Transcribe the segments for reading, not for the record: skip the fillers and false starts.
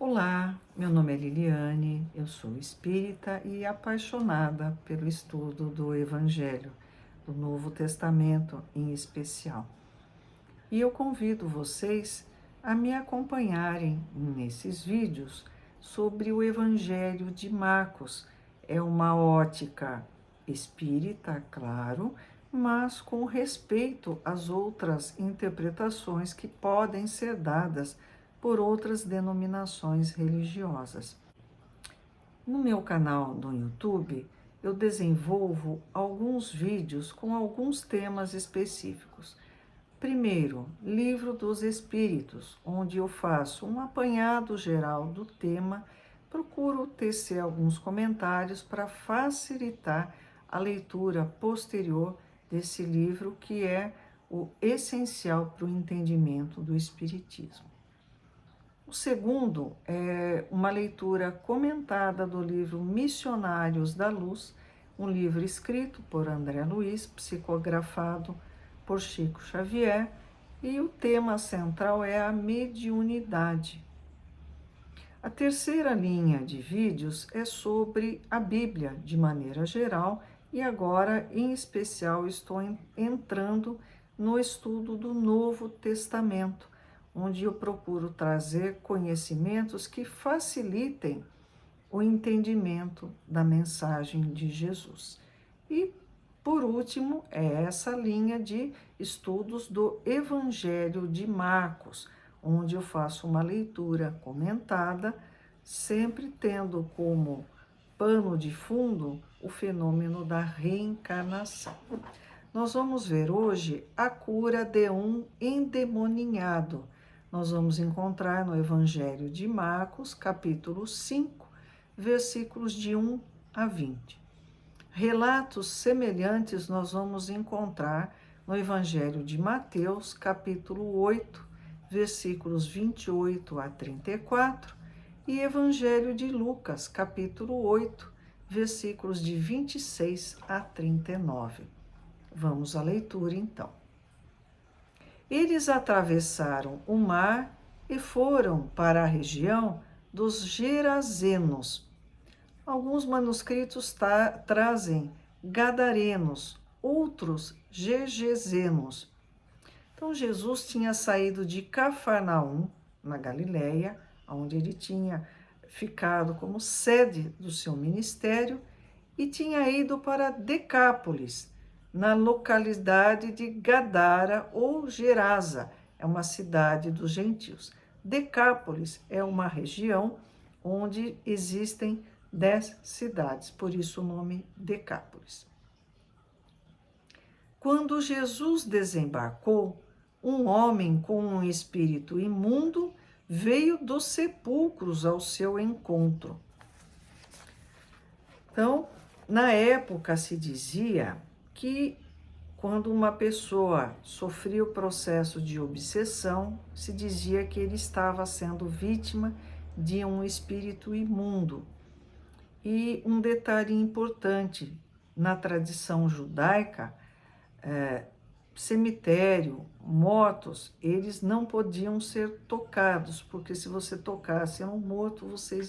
Olá, meu nome é Liliane, eu sou espírita e apaixonada pelo estudo do Evangelho, do Novo Testamento em especial. E eu convido vocês a me acompanharem nesses vídeos sobre o Evangelho de Marcos. É uma ótica espírita, claro, mas com respeito às outras interpretações que podem ser dadas por outras denominações religiosas. No meu canal no YouTube, eu desenvolvo alguns vídeos com alguns temas específicos. Primeiro, Livro dos Espíritos, onde eu faço um apanhado geral do tema, procuro tecer alguns comentários para facilitar a leitura posterior desse livro, que é o essencial para o entendimento do Espiritismo. O segundo é uma leitura comentada do livro Missionários da Luz, um livro escrito por André Luiz, psicografado por Chico Xavier, e o tema central é a mediunidade. A terceira linha de vídeos é sobre a Bíblia, de maneira geral, e agora, em especial, estou entrando no estudo do Novo Testamento, onde eu procuro trazer conhecimentos que facilitem o entendimento da mensagem de Jesus. E, por último, é essa linha de estudos do Evangelho de Marcos, onde eu faço uma leitura comentada, sempre tendo como pano de fundo o fenômeno da reencarnação. Nós vamos ver hoje a cura de um endemoninhado. Nós vamos encontrar no Evangelho de Marcos, capítulo 5, versículos de 1 a 20. Relatos semelhantes nós vamos encontrar no Evangelho de Mateus, capítulo 8, versículos 28 a 34, e Evangelho de Lucas, capítulo 8, versículos de 26 a 39. Vamos à leitura, então. Eles atravessaram o mar e foram para a região dos Gerazenos. Alguns manuscritos trazem Gadarenos, outros Gergesenos. Então, Jesus tinha saído de Cafarnaum, na Galileia, onde ele tinha ficado como sede do seu ministério, e tinha ido para Decápolis, na localidade de Gadara ou Gerasa, é uma cidade dos gentios. Decápolis é uma região onde existem 10 cidades, por isso o nome Decápolis. Quando Jesus desembarcou, um homem com um espírito imundo veio dos sepulcros ao seu encontro. Então, na época se dizia que quando uma pessoa sofria o processo de obsessão, se dizia que ele estava sendo vítima de um espírito imundo. E um detalhe importante, na tradição judaica, cemitério, mortos, eles não podiam ser tocados, porque se você tocasse um morto, você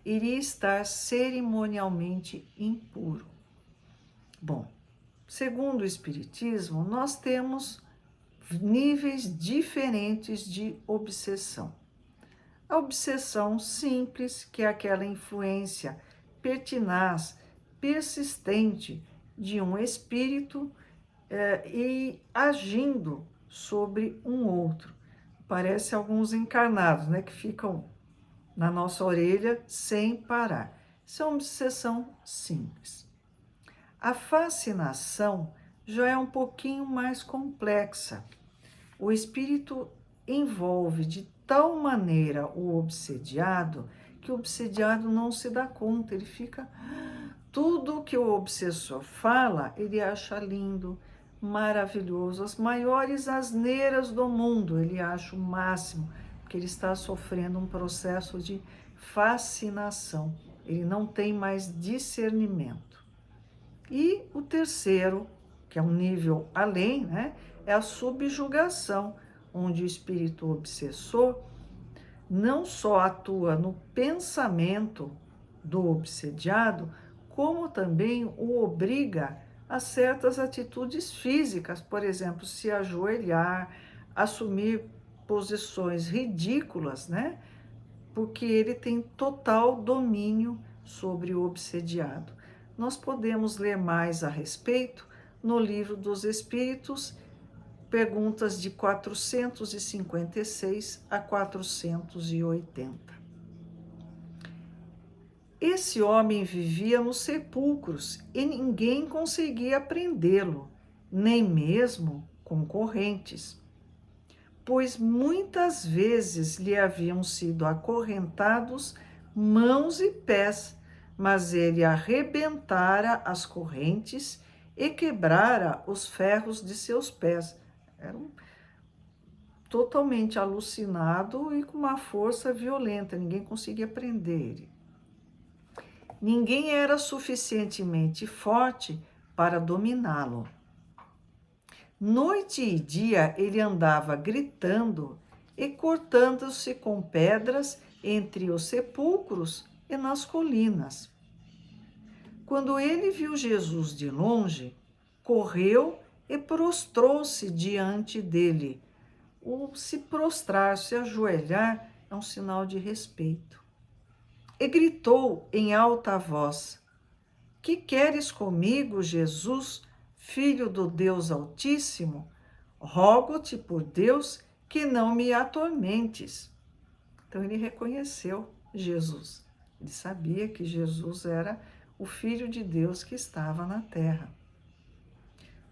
iria estar cerimonialmente impuro. Bom, segundo o Espiritismo, nós temos níveis diferentes de obsessão. A obsessão simples, que é aquela influência pertinaz, persistente de um espírito e agindo sobre um outro. Parece alguns encarnados, né, que ficam na nossa orelha sem parar. Isso é uma obsessão simples. A fascinação já é um pouquinho mais complexa. O espírito envolve de tal maneira o obsediado que o obsediado não se dá conta, ele fica... Tudo que o obsessor fala, ele acha lindo, maravilhoso, as maiores asneiras do mundo, ele acha o máximo, porque ele está sofrendo um processo de fascinação, ele não tem mais discernimento. E o terceiro, que é um nível além, né, é a subjugação, onde o espírito obsessor não só atua no pensamento do obsediado, como também o obriga a certas atitudes físicas, por exemplo, se ajoelhar, assumir posições ridículas, né? Porque ele tem total domínio sobre o obsediado. Nós podemos ler mais a respeito no Livro dos Espíritos, perguntas de 456 a 480. Esse homem vivia nos sepulcros e ninguém conseguia prendê-lo, nem mesmo concorrentes, pois muitas vezes lhe haviam sido acorrentados mãos e pés, mas ele arrebentara as correntes e quebrara os ferros de seus pés. Era totalmente alucinado e com uma força violenta, ninguém conseguia prender ele. Ninguém era suficientemente forte para dominá-lo. Noite e dia ele andava gritando e cortando-se com pedras entre os sepulcros e nas colinas. Quando ele viu Jesus de longe, correu e prostrou-se diante dele. O se prostrar, se ajoelhar, é um sinal de respeito. E gritou em alta voz: Que queres comigo, Jesus, Filho do Deus Altíssimo? Rogo-te por Deus que não me atormentes. Então ele reconheceu Jesus. Ele sabia que Jesus era o Filho de Deus que estava na terra.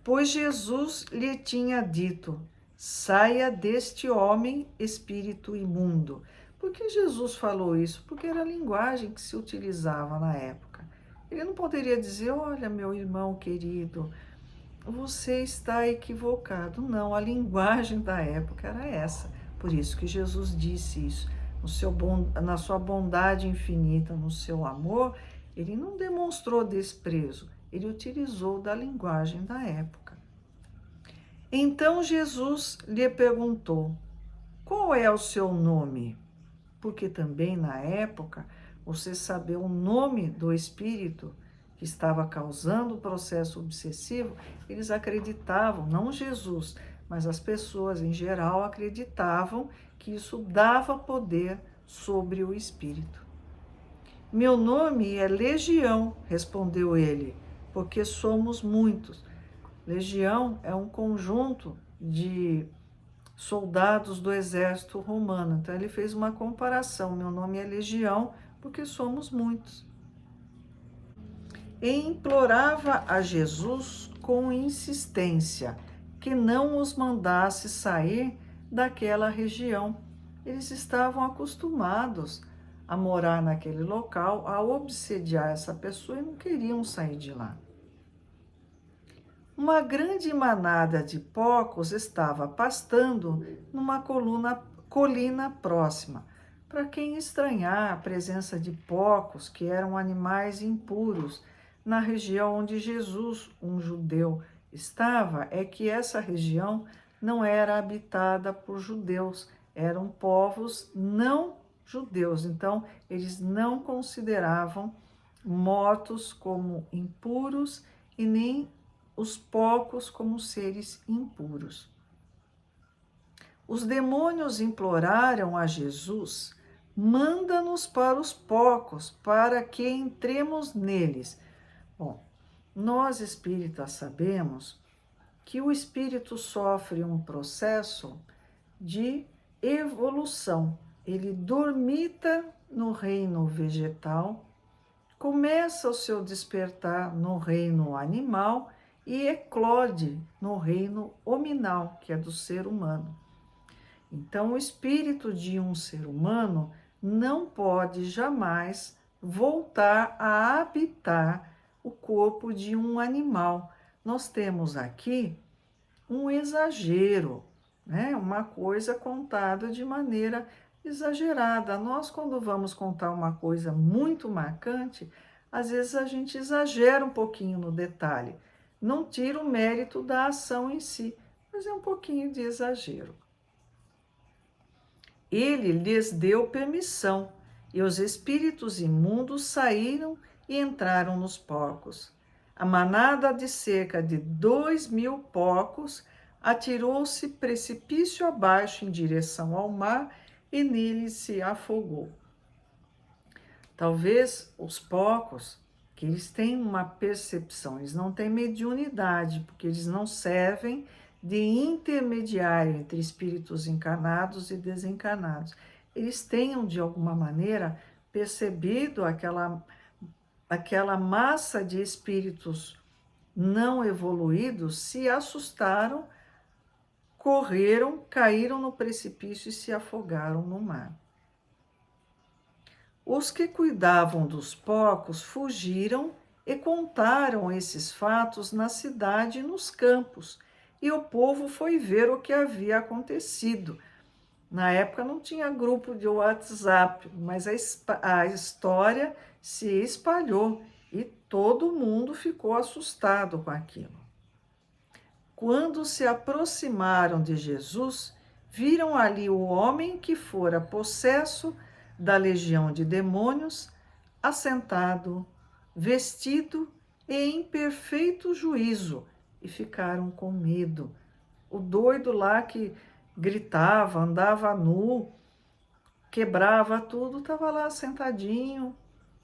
Pois Jesus lhe tinha dito: saia deste homem, espírito imundo. Por que Jesus falou isso? Porque era a linguagem que se utilizava na época. Ele não poderia dizer: olha, meu irmão querido, você está equivocado. Não, a linguagem da época era essa. Por isso que Jesus disse isso. Na sua bondade infinita, no seu amor, ele não demonstrou desprezo, ele utilizou da linguagem da época. Então Jesus lhe perguntou: qual é o seu nome? Porque também na época, você saber o nome do espírito que estava causando o processo obsessivo, eles acreditavam, não Jesus, mas as pessoas em geral acreditavam que isso dava poder sobre o espírito. Meu nome é Legião, respondeu ele, porque somos muitos. Legião é um conjunto de soldados do exército romano. Então ele fez uma comparação. Meu nome é Legião, porque somos muitos. E implorava a Jesus com insistência que não os mandasse sair daquela região. Eles estavam acostumados a morar naquele local, a obsediar essa pessoa e não queriam sair de lá. Uma grande manada de porcos estava pastando numa colina próxima. Para quem estranhar a presença de porcos, que eram animais impuros, na região onde Jesus, um judeu, estava, é que essa região não era habitada por judeus, eram povos não judeus. Então, eles não consideravam mortos como impuros e nem os porcos como seres impuros. Os demônios imploraram a Jesus: manda-nos para os porcos, para que entremos neles. Bom, nós espíritas sabemos que o espírito sofre um processo de evolução. Ele dormita no reino vegetal, começa o seu despertar no reino animal e eclode no reino hominal, que é do ser humano. Então, o espírito de um ser humano não pode jamais voltar a habitar o corpo de um animal. Nós temos aqui um exagero, né? Uma coisa contada de maneira exagerada. Nós, quando vamos contar uma coisa muito marcante, às vezes a gente exagera um pouquinho no detalhe. Não tira o mérito da ação em si, mas é um pouquinho de exagero. Ele lhes deu permissão, e os espíritos imundos saíram e entraram nos porcos. A manada de cerca de 2.000 porcos atirou-se precipício abaixo em direção ao mar e nele se afogou. Talvez os porcos, que eles têm uma percepção, eles não têm mediunidade, porque eles não servem de intermediário entre espíritos encarnados e desencarnados. Eles tenham, de alguma maneira, percebido aquela massa de espíritos não evoluídos, se assustaram, correram, caíram no precipício e se afogaram no mar. Os que cuidavam dos porcos fugiram e contaram esses fatos na cidade e nos campos, e o povo foi ver o que havia acontecido. Na época não tinha grupo de WhatsApp, mas a história se espalhou e todo mundo ficou assustado com aquilo. Quando se aproximaram de Jesus, viram ali o homem que fora possesso da legião de demônios, assentado, vestido e em perfeito juízo, e ficaram com medo. O doido lá que gritava, andava nu, quebrava tudo, estava lá sentadinho,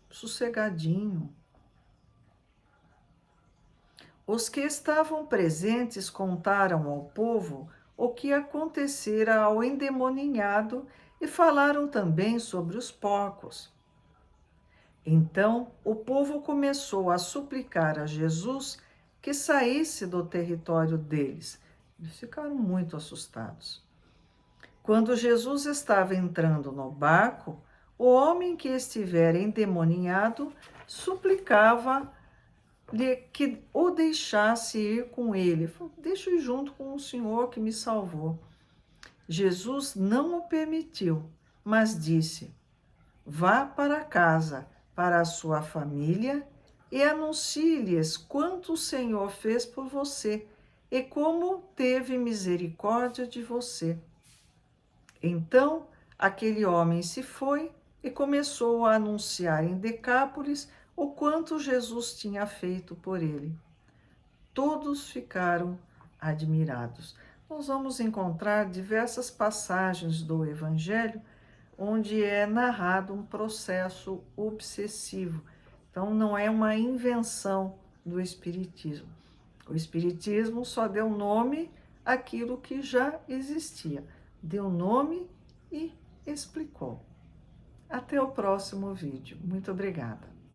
sossegadinho. Os que estavam presentes contaram ao povo o que acontecera ao endemoninhado e falaram também sobre os porcos. Então o povo começou a suplicar a Jesus que saísse do território deles. Eles ficaram muito assustados. Quando Jesus estava entrando no barco, o homem que estivera endemoninhado suplicava que o deixasse ir com ele. Falou, deixa eu ir junto com o Senhor que me salvou. Jesus não o permitiu, mas disse, vá para casa, para a sua família, e anuncie-lhes quanto o Senhor fez por você e como teve misericórdia de você. Então, aquele homem se foi e começou a anunciar em Decápolis o quanto Jesus tinha feito por ele. Todos ficaram admirados. Nós vamos encontrar diversas passagens do Evangelho onde é narrado um processo obsessivo. Então, não é uma invenção do Espiritismo. O Espiritismo só deu nome àquilo que já existia. Deu nome e explicou. Até o próximo vídeo. Muito obrigada.